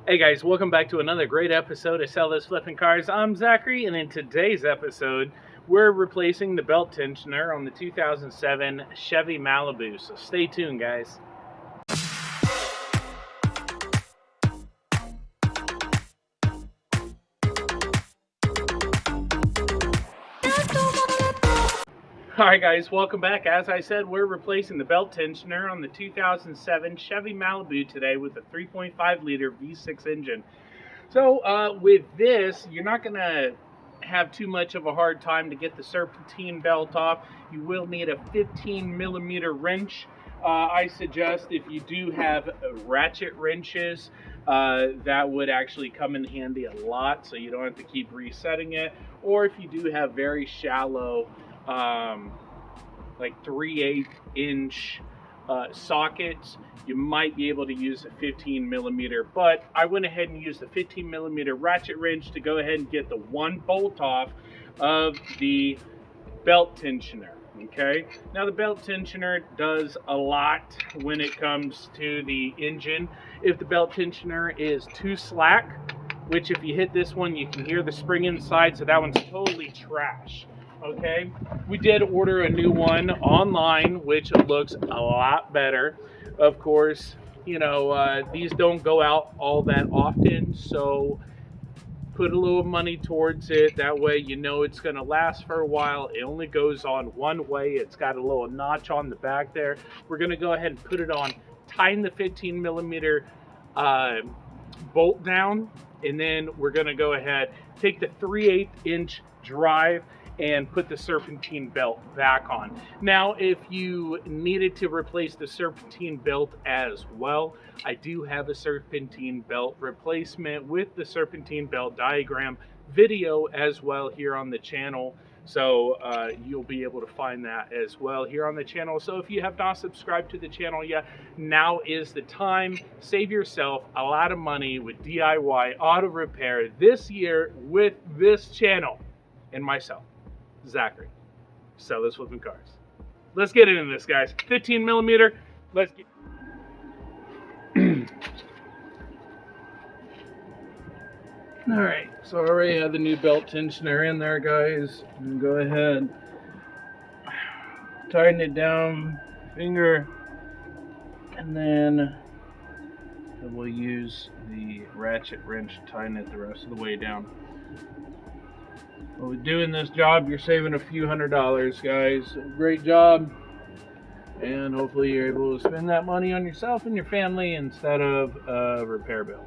Hey guys, welcome back to another great episode of Sell This Flipping Cars. I'm Zachary, and in today's episode, we're replacing the belt tensioner on the 2007 Chevy Malibu. So stay tuned, guys. Alright guys, welcome back. As I said, we're replacing the belt tensioner on the 2007 Chevy Malibu today with a 3.5 liter V6 engine. So with this, you're not going to have too much of a hard time to get the serpentine belt off. You will need a 15 millimeter wrench. I suggest if you do have ratchet wrenches, that would actually come in handy a lot, so you don't have to keep resetting it. Or if you do have very shallow like 3/8 inch sockets, you might be able to use a 15 millimeter, but I went ahead and used the 15 millimeter ratchet wrench to go ahead and get the one bolt off of the belt tensioner. Okay, now the belt tensioner does a lot when it comes to the engine. If the belt tensioner is too slack, which if you hit this one, you can hear the spring inside, so that one's totally trash. Okay, we did order a new one online, which looks a lot better. Of course, you know, these don't go out all that often, so put a little money towards it. That way you know it's going to last for a while. It only goes on one way. It's got a little notch on the back there. We're going to go ahead and put it on, tighten the 15 millimeter bolt down, and then we're going to go ahead, take the 3/8 inch drive and put the serpentine belt back on. Now, if you needed to replace the serpentine belt as well, I do have a serpentine belt replacement with the serpentine belt diagram video as well here on the channel. So you'll be able to find that as well here on the channel. So if you have not subscribed to the channel yet, now is the time. Save yourself a lot of money with DIY auto repair this year with this channel and myself, Zachary. Sell This Flipping Cars. Let's get into this, guys. 15 millimeter. Let's get. All right, so I already have the new belt tensioner in there, guys. And go ahead, tighten it down, finger, and then we'll use the ratchet wrench to tighten it the rest of the way down. Well, with doing this job, you're saving a few $100s, guys. Great job. And hopefully you're able to spend that money on yourself and your family instead of a repair bill.